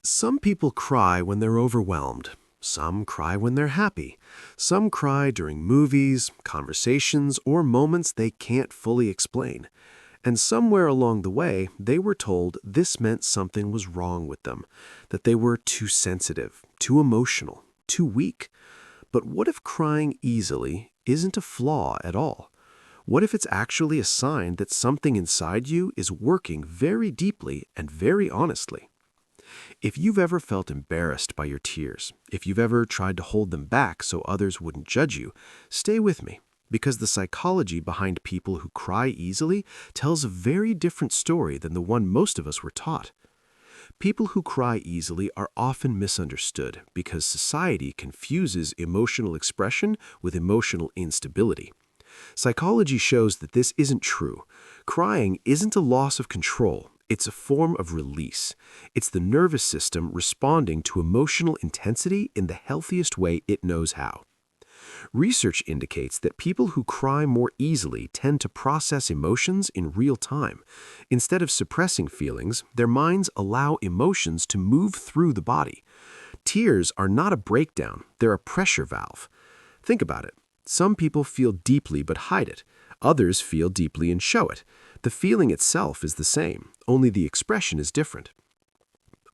Some people cry when they're overwhelmed. Some cry when they're happy. Some cry during movies, conversations, or moments they can't fully explain. And somewhere along the way, they were told this meant something was wrong with them, that they were too sensitive, too emotional, too weak. But what if crying easily isn't a flaw at all? What if it's actually a sign that something inside you is working very deeply and very honestly? If you've ever felt embarrassed by your tears, if you've ever tried to hold them back so others wouldn't judge you, stay with me, because the psychology behind people who cry easily tells a very different story than the one most of us were taught. People who cry easily are often misunderstood because society confuses emotional expression with emotional instability. Psychology shows that this isn't true. Crying isn't a loss of control. It's a form of release. It's the nervous system responding to emotional intensity in the healthiest way it knows how. Research indicates that people who cry more easily tend to process emotions in real time. Instead of suppressing feelings, their minds allow emotions to move through the body. Tears are not a breakdown, they're a pressure valve. Think about it. Some people feel deeply but hide it. Others feel deeply and show it. The feeling itself is the same, only the expression is different.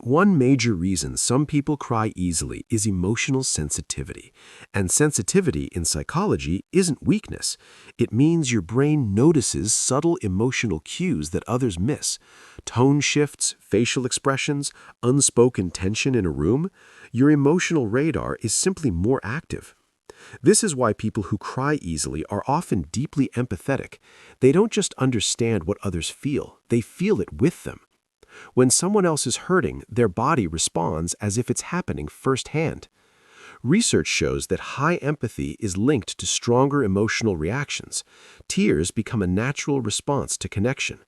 One major reason some people cry easily is emotional sensitivity. And sensitivity in psychology isn't weakness. It means your brain notices subtle emotional cues that others miss. Tone shifts, facial expressions, unspoken tension in a room. Your emotional radar is simply more active. This is why people who cry easily are often deeply empathetic. They don't just understand what others feel, they feel it with them. When someone else is hurting, their body responds as if it's happening firsthand. Research shows that high empathy is linked to stronger emotional reactions. Tears become a natural response to connection.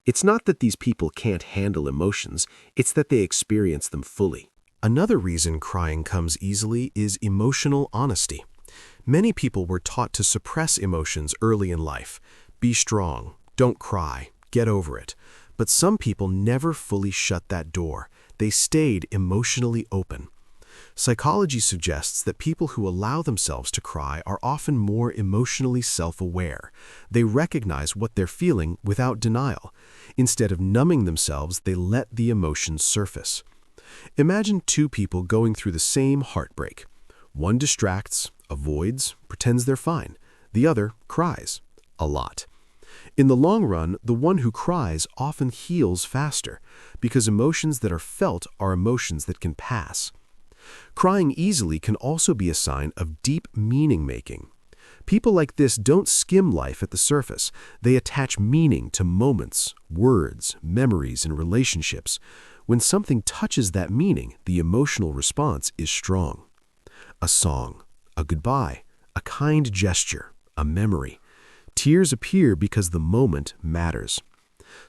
It's not that these people can't handle emotions, it's that they experience them fully. Another reason crying comes easily is emotional honesty. Many people were taught to suppress emotions early in life. Be strong, don't cry, get over it. But some people never fully shut that door. They stayed emotionally open. Psychology suggests that people who allow themselves to cry are often more emotionally self-aware. They recognize what they're feeling without denial. Instead of numbing themselves, they let the emotions surface. Imagine two people going through the same heartbreak. One distracts, avoids, pretends they're fine. The other cries a lot. In the long run, the one who cries often heals faster because emotions that are felt are emotions that can pass. Crying easily can also be a sign of deep meaning-making. People like this don't skim life at the surface. They attach meaning to moments, words, memories, and relationships. When something touches that meaning, the emotional response is strong. A song, a goodbye, a kind gesture, a memory. Tears appear because the moment matters.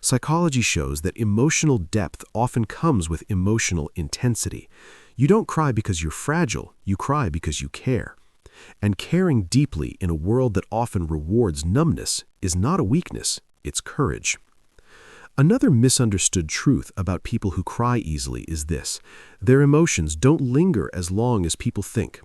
Psychology shows that emotional depth often comes with emotional intensity. You don't cry because you're fragile, you cry because you care. And caring deeply in a world that often rewards numbness is not a weakness, it's courage. Another misunderstood truth about people who cry easily is this: their emotions don't linger as long as people think.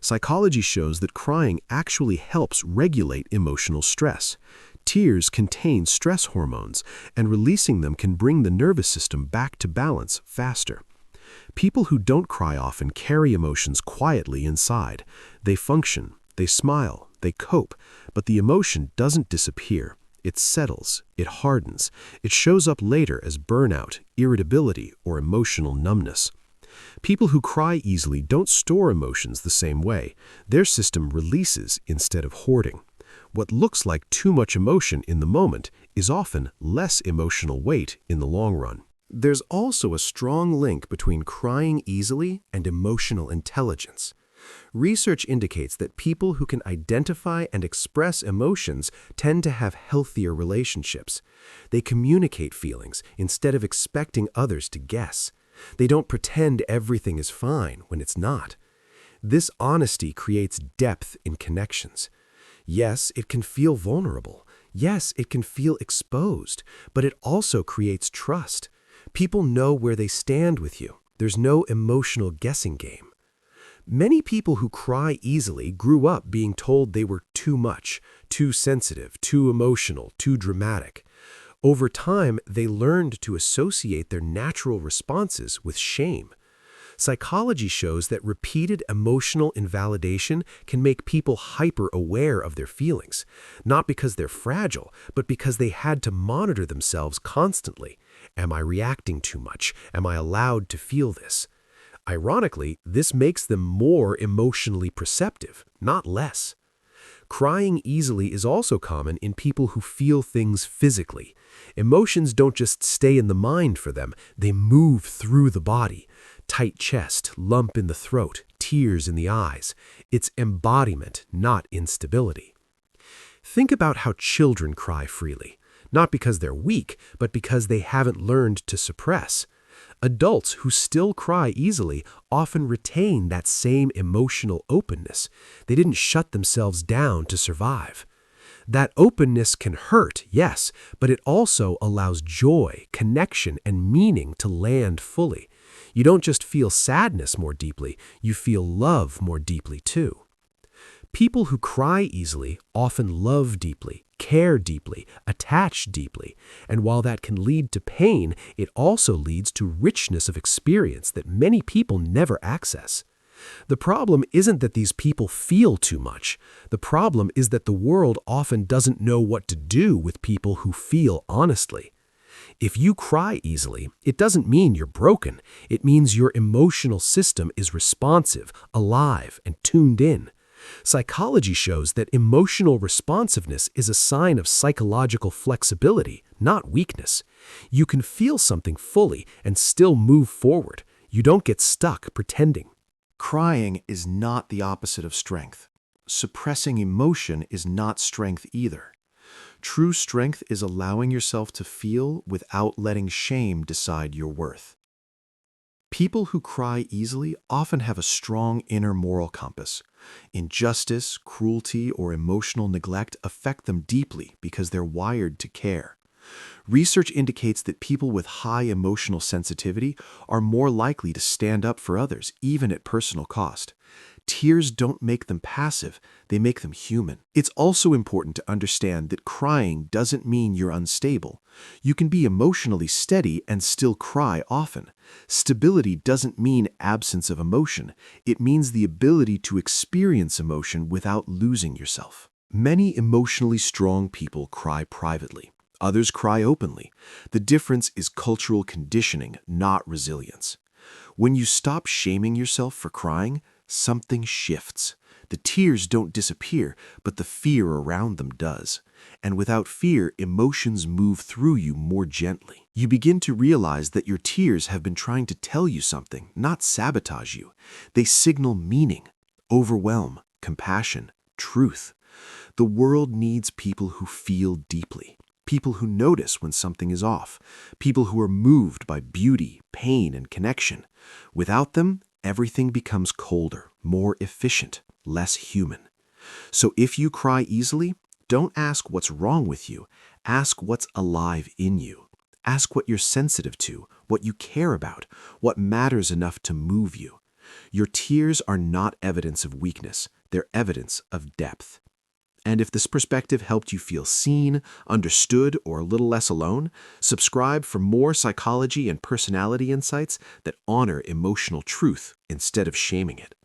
Psychology shows that crying actually helps regulate emotional stress. Tears contain stress hormones, and releasing them can bring the nervous system back to balance faster. People who don't cry often carry emotions quietly inside. They function, they smile, they cope, but the emotion doesn't disappear. It settles, it hardens, it shows up later as burnout, irritability, or emotional numbness. People who cry easily don't store emotions the same way. Their system releases instead of hoarding. What looks like too much emotion in the moment is often less emotional weight in the long run. There's also a strong link between crying easily and emotional intelligence. Research indicates that people who can identify and express emotions tend to have healthier relationships. They communicate feelings instead of expecting others to guess. They don't pretend everything is fine when it's not. This honesty creates depth in connections. Yes, it can feel vulnerable. Yes, it can feel exposed, but it also creates trust. People know where they stand with you. There's no emotional guessing game. Many people who cry easily grew up being told they were too much, too sensitive, too emotional, too dramatic. Over time, they learned to associate their natural responses with shame. Psychology shows that repeated emotional invalidation can make people hyper-aware of their feelings, not because they're fragile, but because they had to monitor themselves constantly. Am I reacting too much? Am I allowed to feel this? Ironically, this makes them more emotionally perceptive, not less. Crying easily is also common in people who feel things physically. Emotions don't just stay in the mind for them, they move through the body. Tight chest, lump in the throat, tears in the eyes. It's embodiment, not instability. Think about how children cry freely, not because they're weak, but because they haven't learned to suppress. Adults who still cry easily often retain that same emotional openness. They didn't shut themselves down to survive. That openness can hurt, yes, but it also allows joy, connection, and meaning to land fully. You don't just feel sadness more deeply, you feel love more deeply too. People who cry easily often love deeply, care deeply, attach deeply, and while that can lead to pain, it also leads to richness of experience that many people never access. The problem isn't that these people feel too much. The problem is that the world often doesn't know what to do with people who feel honestly. If you cry easily, it doesn't mean you're broken. It means your emotional system is responsive, alive, and tuned in. Psychology shows that emotional responsiveness is a sign of psychological flexibility, not weakness. You can feel something fully and still move forward. You don't get stuck pretending. Crying is not the opposite of strength. Suppressing emotion is not strength either. True strength is allowing yourself to feel without letting shame decide your worth. People who cry easily often have a strong inner moral compass. Injustice, cruelty, or emotional neglect affect them deeply because they're wired to care. Research indicates that people with high emotional sensitivity are more likely to stand up for others, even at personal cost. Tears don't make them passive, they make them human. It's also important to understand that crying doesn't mean you're unstable. You can be emotionally steady and still cry often. Stability doesn't mean absence of emotion. It means the ability to experience emotion without losing yourself. Many emotionally strong people cry privately. Others cry openly. The difference is cultural conditioning, not resilience. When you stop shaming yourself for crying, something shifts. The tears don't disappear, but the fear around them does. And without fear, emotions move through you more gently. You begin to realize that your tears have been trying to tell you something, not sabotage you. They signal meaning, overwhelm, compassion, truth. The world needs people who feel deeply. People who notice when something is off, people who are moved by beauty, pain, and connection. Without them, everything becomes colder, more efficient, less human. So if you cry easily, don't ask what's wrong with you. Ask what's alive in you. Ask what you're sensitive to, what you care about, what matters enough to move you. Your tears are not evidence of weakness. They're evidence of depth. And if this perspective helped you feel seen, understood, or a little less alone, subscribe for more psychology and personality insights that honor emotional truth instead of shaming it.